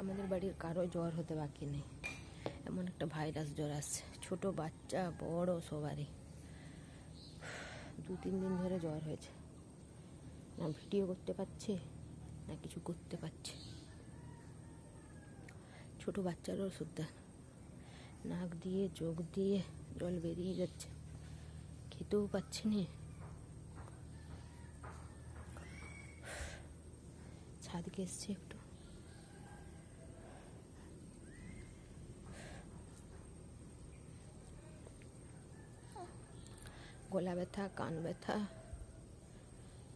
আমাদের বাড়ির কারো জ্বর হতে বাকি নেই, এমন একটা ভাইরাস জ্বর আসছে, ছোট বাচ্চা বড় সবারই 2-3 দিন ধরে জ্বর হয়েছে। না ভিডিও করতে পারছে না কিছু করতে পারছে। ছোট বাচ্চারও ওষুধ দেন, নাক দিয়ে চোখ দিয়ে জল বেরিয়ে যাচ্ছে, খেতেও পাচ্ছি না। ছাদকে এসছে একটু, গলা ব্যথা কান ব্যথা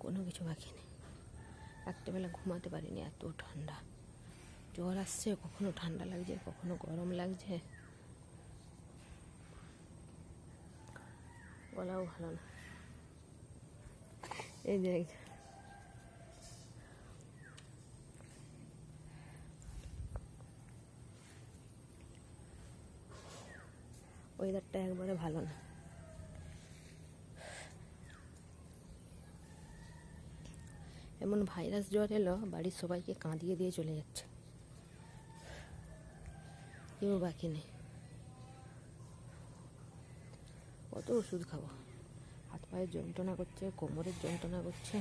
কোনো কিছু বাকি নেই। রাত্রেবেলা ঘুমাতে পারিনি, এত ঠান্ডা। জ্বর আসছে, কখনো ঠান্ডা লাগছে কখনো গরম লাগছে, গলাও ভালো না। এই যে ওয়েদারটা একবারে ভালো না। এমন ভাইরাস জ্বর এলো, বাড়ির সবাইকে কাঁদিয়ে দিয়ে চলে যাচ্ছে, কেউ বাকি নেই। কত ওষুধ খাবো, হাত পায়ের যন্ত্রণা করছে, কোমরের যন্ত্রণা করছে।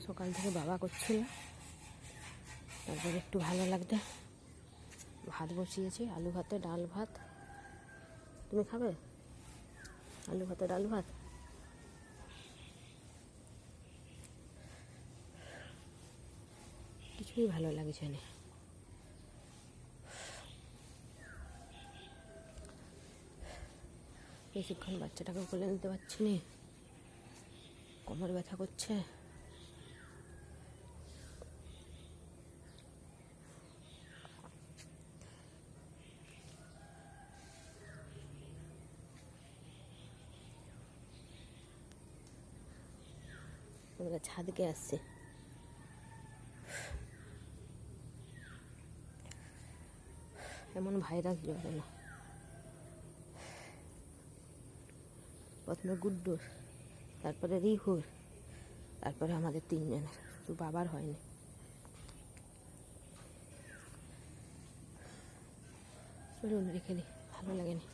সকাল থেকে বাবা করছিল, তারপরে একটু ভালো লাগবে। ভাত বসিয়েছি, আলু ভাতে ডাল ভাত। তুমি খাবে আলু ভাতে ডাল ভাত? কিছুই ভালো লাগছে না। বেশিক্ষণ বাচ্চাটাকে কোলে নিতে পারছি না, কোমর ব্যথা করছে। আমরা ছাদকে আসছি, এমন ভাইরাস জ্বর এলো। প্রথমে গুড্ডুর, তারপরে রিহুর, তারপরে আমাদের 3 জনের, শুধু বাবার হয়নি। চলুন রেখে দিই, ভালো লাগেনি।